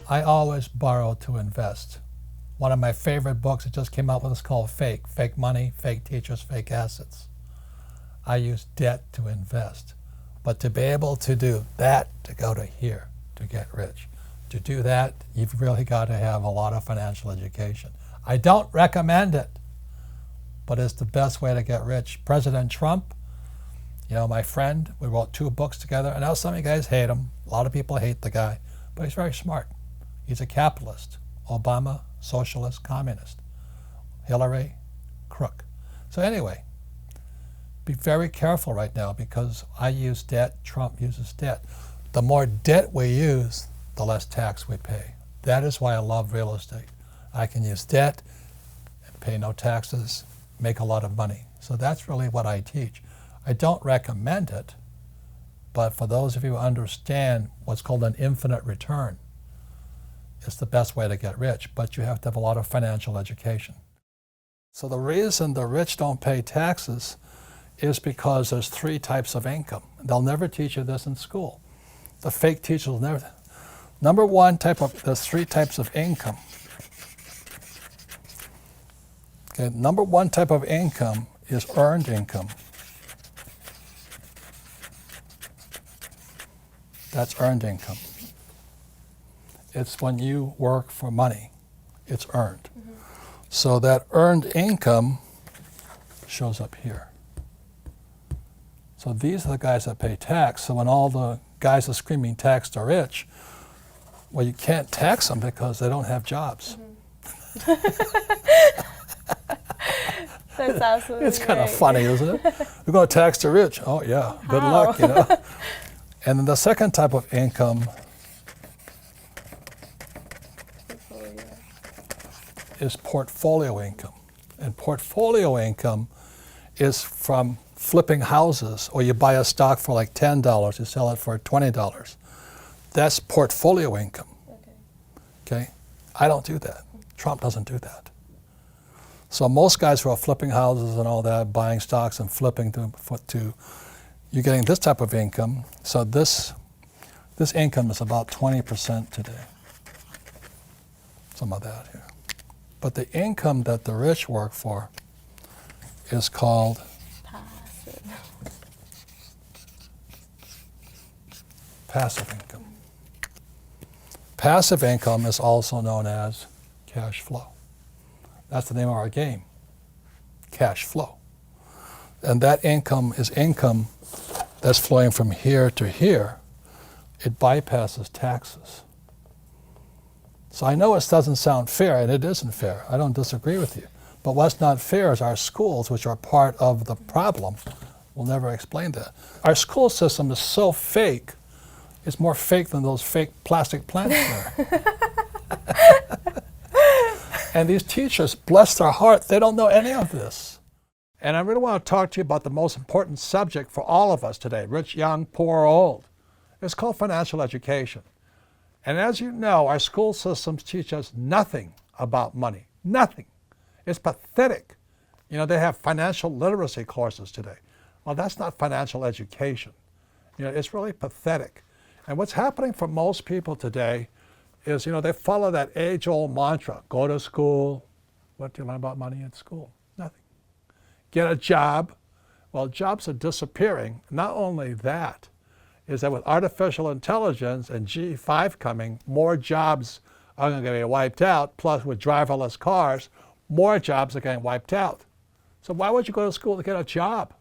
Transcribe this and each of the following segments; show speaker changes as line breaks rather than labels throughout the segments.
I always borrow to invest. One of my favorite books that just came out with is called Fake. Fake money, fake teachers, fake assets. I use debt to invest. But to be able to do that, to go to here, to get rich, to do that, you've really got to have a lot of financial education. I don't recommend it, but it's the best way to get rich. President Trump, my friend, we wrote 2 books together. I know some of you guys hate him. A lot of people hate the guy, but he's very smart. He's a capitalist. Obama, socialist, communist. Hillary, crook. So anyway, be very careful right now because I use debt, Trump uses debt. The more debt we use, the less tax we pay. That is why I love real estate. I can use debt and pay no taxes, make a lot of money. So that's really what I teach. I don't recommend it, but for those of you who understand what's called an infinite return, it's the best way to get rich, but you have to have a lot of financial education. So the reason the rich don't pay taxes is because there's 3 types of income. They'll never teach you this in school. The fake teachers will never. There's 3 types of income. Okay, number 1 type of income is earned income. That's earned income. It's when you work for money, it's earned. Mm-hmm. So that earned income shows up here. So these are the guys that pay tax. So when all the guys are screaming tax the rich, well, you can't tax them because they don't have jobs.
Mm-hmm. That's absolutely
It's kind
right.
of funny, isn't it? We're going to tax the rich. Oh yeah, good luck, And then the second type of income is portfolio income. And portfolio income is from flipping houses, or you buy a stock for like $10, you sell it for $20. That's portfolio income. Okay? I don't do that. Trump doesn't do that. So most guys who are flipping houses and all that, buying stocks and flipping to you're getting this type of income. So this income is about 20% today. Some of that here. But the income that the rich work for is called passive income. Passive income is also known as cash flow. That's the name of our game, cash flow. And that income is income that's flowing from here to here. It bypasses taxes. So I know it doesn't sound fair, and it isn't fair. I don't disagree with you. But what's not fair is our schools, which are part of the problem, will never explain that. Our school system is so fake, it's more fake than those fake plastic plants there. And these teachers, bless their heart, they don't know any of this. And I really want to talk to you about the most important subject for all of us today, rich, young, poor, or old. It's called financial education. And as you know, our school systems teach us nothing about money. Nothing. It's pathetic. They have financial literacy courses today. Well, that's not financial education. It's really pathetic. And what's happening for most people today is, they follow that age-old mantra, go to school. What do you learn about money in school? Nothing. Get a job. Well, jobs are disappearing. Not only that, is that with artificial intelligence and G5 coming, more jobs are going to get wiped out. Plus, with driverless cars, more jobs are getting wiped out. So why would you go to school to get a job?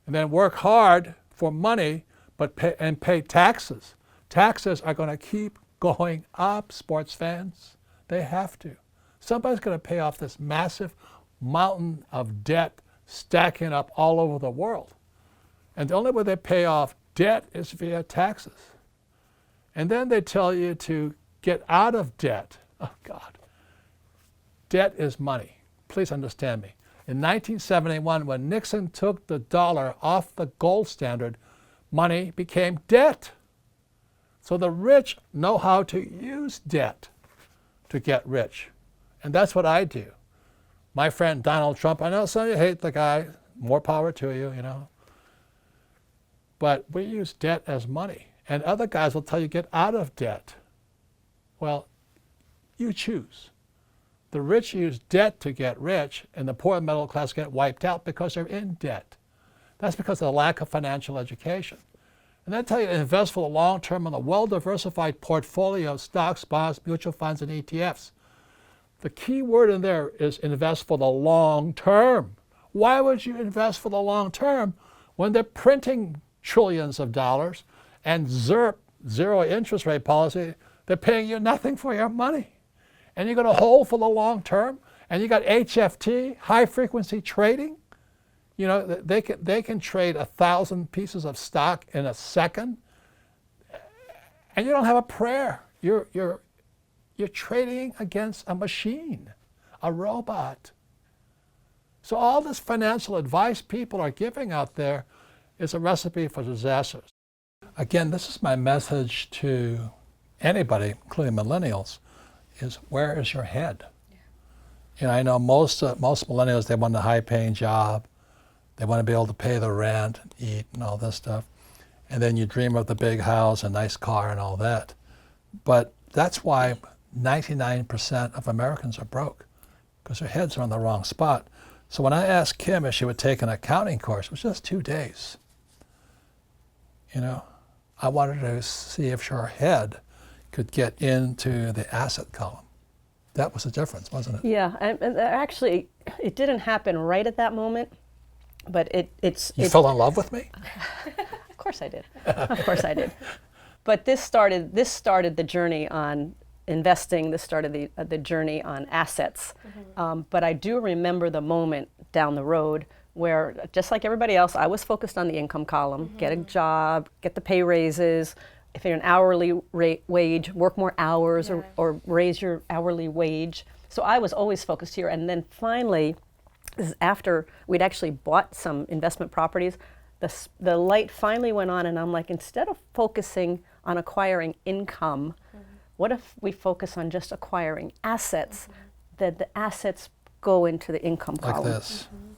And then work hard for money, but pay taxes. Taxes are going to keep going up, sports fans. They have to. Somebody's going to pay off this massive mountain of debt stacking up all over the world. And the only way they pay off debt is via taxes. And then they tell you to get out of debt. Oh, God. Debt is money. Please understand me. In 1971, when Nixon took the dollar off the gold standard, money became debt. So the rich know how to use debt to get rich. And that's what I do. My friend Donald Trump, I know some of you hate the guy, more power to you, But we use debt as money. And other guys will tell you get out of debt. Well, you choose. The rich use debt to get rich, and the poor and middle class get wiped out because they're in debt. That's because of the lack of financial education. And they tell you to invest for the long term in a well-diversified portfolio of stocks, bonds, mutual funds, and ETFs. The key word in there is invest for the long term. Why would you invest for the long term when they're printing trillions of dollars and ZIRP, zero interest rate policy, they're paying you nothing for your money? And you're going to hold for the long term, and you got HFT, high frequency trading. You know, they can trade 1,000 pieces of stock in a second, and you don't have a prayer. You're trading against a machine, a robot. So all this financial advice people are giving out there is a recipe for disasters. Again, this is my message to anybody, including millennials, is where is your head? Yeah. You know, I know most millennials, they want a high-paying job. They want to be able to pay the rent, and eat, and all this stuff. And then you dream of the big house, a nice car, and all that. But that's why 99% of Americans are broke, because their heads are in the wrong spot. So when I asked Kim if she would take an accounting course, it was just 2 days. You know, I wanted to see if her head could get into the asset column. That was the difference, wasn't it?
Yeah, and actually, it didn't happen right at that moment, but it's.
You fell in love with me?
Of course I did. Of course I did. But this started the journey on investing. This started the journey on assets. Mm-hmm. But I do remember the moment down the road where, just like everybody else, I was focused on the income column, mm-hmm. get a job, get the pay raises. If you're an hourly wage, work more hours, yeah. or raise your hourly wage. So I was always focused here. And then finally, this is after we'd actually bought some investment properties, the light finally went on, and I'm like, instead of focusing on acquiring income, mm-hmm. what if we focus on just acquiring assets, mm-hmm. that the assets go into the income column?
Like this.
Mm-hmm.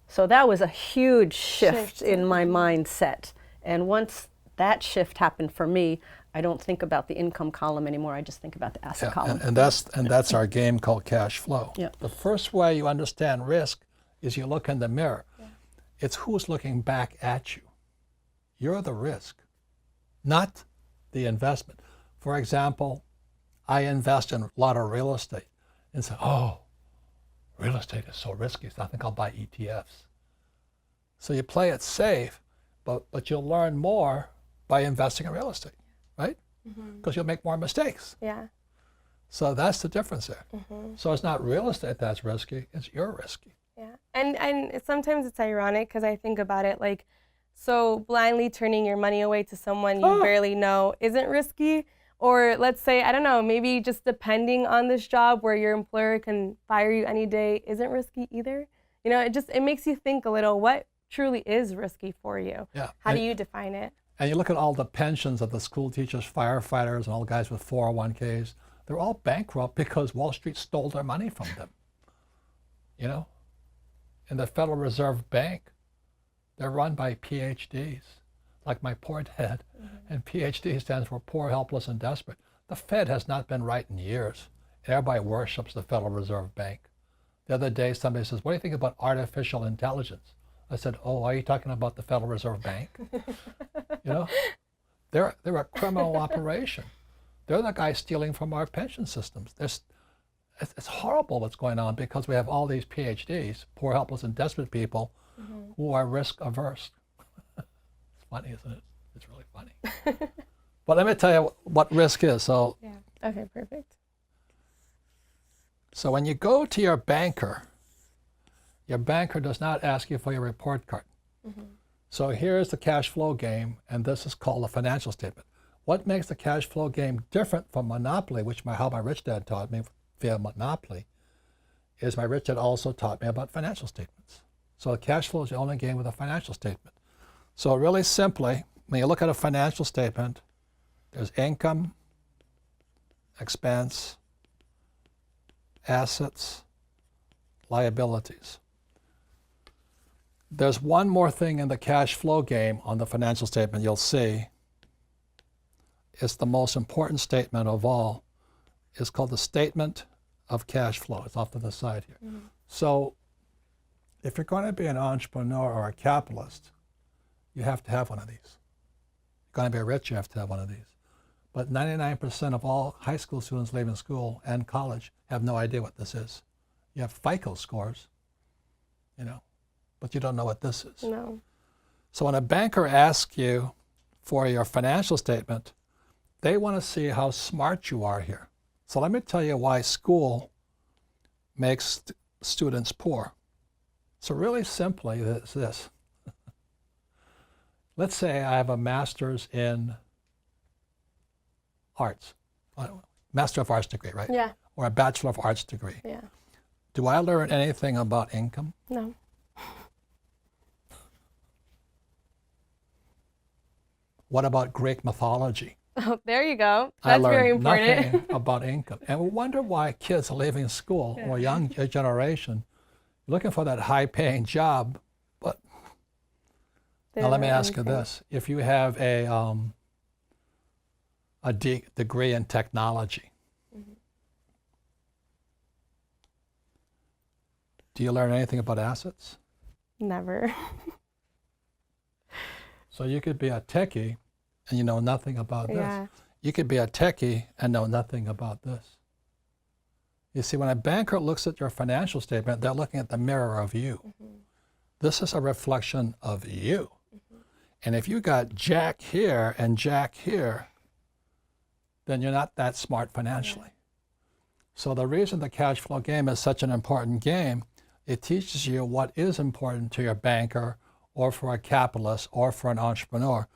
So that was a huge shift in my mindset. And once that shift happened for me, I don't think about the income column anymore. I just think about the asset column.
And that's our game called cash flow.
Yeah.
The first way you understand risk is you look in the mirror. Yeah. It's who's looking back at you. You're the risk, not the investment. For example, I invest in a lot of real estate and say, oh, real estate is so risky, so I think I'll buy ETFs. So you play it safe, but you'll learn more by investing in real estate, right? Because mm-hmm. you'll make more mistakes.
Yeah.
So that's the difference there. Mm-hmm. So it's not real estate that's risky, it's you're risky.
Yeah, and sometimes it's ironic because I think about it like, so blindly turning your money away to someone you barely know isn't risky. Or let's say, I don't know, maybe just depending on this job where your employer can fire you any day isn't risky either. You know, it makes you think a little, what truly is risky for you?
Yeah.
How do you define it?
And you look at all the pensions of the school teachers, firefighters, and all the guys with 401ks. They're all bankrupt because Wall Street stole their money from them. You know? And the Federal Reserve Bank, they're run by PhDs, like my poor dad. Mm-hmm. And PhD stands for poor, helpless, and desperate. The Fed has not been right in years. Everybody worships the Federal Reserve Bank. The other day, somebody says, what do you think about artificial intelligence? I said, oh, are you talking about the Federal Reserve Bank? You know, they're a criminal operation. They're the guys stealing from our pension systems. It's horrible what's going on because we have all these PhDs, poor, helpless, and desperate people mm-hmm. who are risk averse. It's funny, isn't it? It's really funny. But let me tell you what risk is. So,
yeah. Okay, perfect.
So when you go to your banker does not ask you for your report card. Mm-hmm. So here's the cash flow game, and this is called a financial statement. What makes the cash flow game different from Monopoly, which how my rich dad taught me via Monopoly, is my rich dad also taught me about financial statements. So the cash flow is the only game with a financial statement. So really simply, when you look at a financial statement, there's income, expense, assets, liabilities. There's one more thing in the cash flow game on the financial statement you'll see. It's the most important statement of all. is called the statement of cash flow. It's off to the side here. So if you're going to be an entrepreneur or a capitalist, you have to have one of these. If you're going to be rich, you have to have one of these. But 99% of all high school students leaving school and college have no idea what this is. You have FICO scores, you know, but you don't know what this is.
No.
So when a banker asks you for your financial statement, they want to see how smart you are here. So let me tell you why school makes students poor. So really simply, it's this. Let's say I have a master's in arts, Master of Arts degree, right?
Yeah.
Or a Bachelor of Arts degree.
Yeah.
Do I learn anything about income?
No.
What about Greek mythology?
Oh, there you go.
I
That's
learned
very important.
nothing about income. And we wonder why kids are leaving school, or young generation, looking for that high-paying job. But
They
now let
don't
me
know
ask you
anything.
this. If you have a degree in technology, do you learn anything about assets?
Never.
So you could be a techie and you know nothing about this.
Yeah.
You could be a techie and know nothing about this. You see, when a banker looks at your financial statement, they're looking at the mirror of you. This is a reflection of you. And if you got Jack here and Jack here, then you're not that smart financially. So the reason the cash flow game is such an important game, it teaches you what is important to your banker or for a capitalist or for an entrepreneur,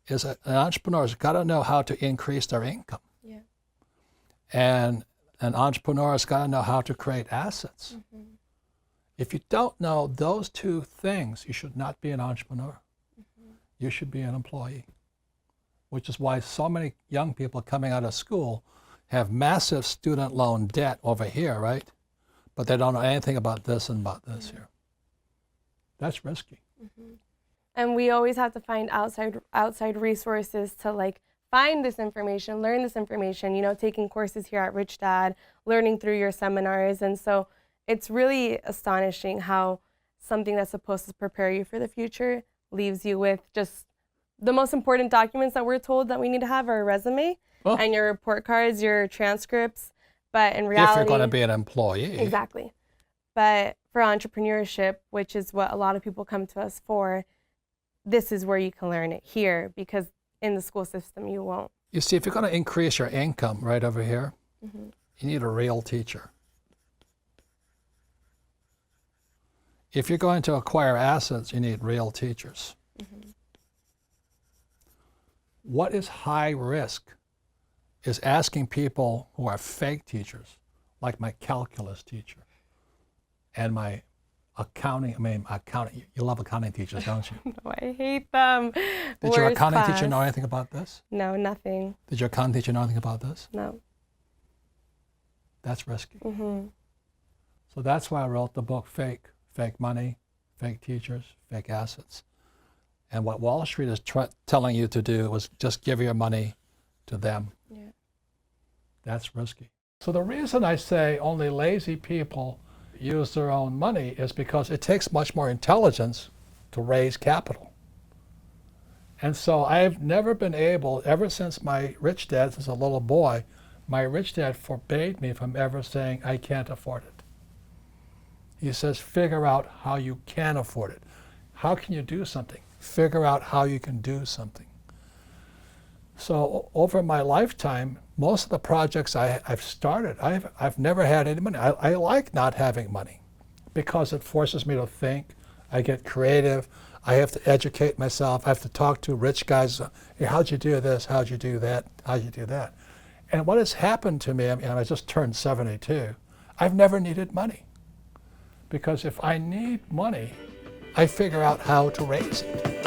is that an entrepreneur's got to know how to increase their income.
Yeah.
And an entrepreneur's got to know how to create assets. If you don't know those two things, you should not be an entrepreneur. You should be an employee, which is why so many young people coming out of school have massive student loan debt over here, right? But they don't know anything about this and about this here. That's risky.
And we always have to find outside resources to like find this information, learn this information, you know, taking courses here at Rich Dad, learning through your seminars. And so it's really astonishing how something that's supposed to prepare you for the future leaves you with just the most important documents that we're told that we need to have: our resume and your report cards, your transcripts. But in reality,
If you're going to be an employee.
Exactly. But for entrepreneurship, which is what a lot of people come to us for, this is where you can learn it here, because in the school system you won't.
You see, if you're going to increase your income right over here, you need a real teacher. If you're going to acquire assets, you need real teachers. What is high risk is asking people who are fake teachers, like my calculus teacher and my accounting, you love accounting teachers, don't you?
No, I hate them.
Did your accounting teacher know anything about this?
No, nothing.
Did your accounting teacher know anything about this?
No.
That's risky. So that's why I wrote the book, Fake Money, Fake Teachers, Fake Assets. And what Wall Street is telling you to do was just give your money to them.
Yeah.
That's risky. So the reason I say only lazy people use their own money is because it takes much more intelligence to raise capital. And so I've never been able, ever since my rich dad, since a little boy, my rich dad forbade me from ever saying, I can't afford it. He says, figure out how you can afford it. How can you do something? Figure out how you can do something. So over my lifetime, most of the projects I've started, I've never had any money. I like not having money because it forces me to think. I get creative. I have to educate myself. I have to talk to rich guys. Hey, how'd you do this? How'd you do that? How'd you do that? And what has happened to me, I just turned 72, I've never needed money. Because if I need money, I figure out how to raise it.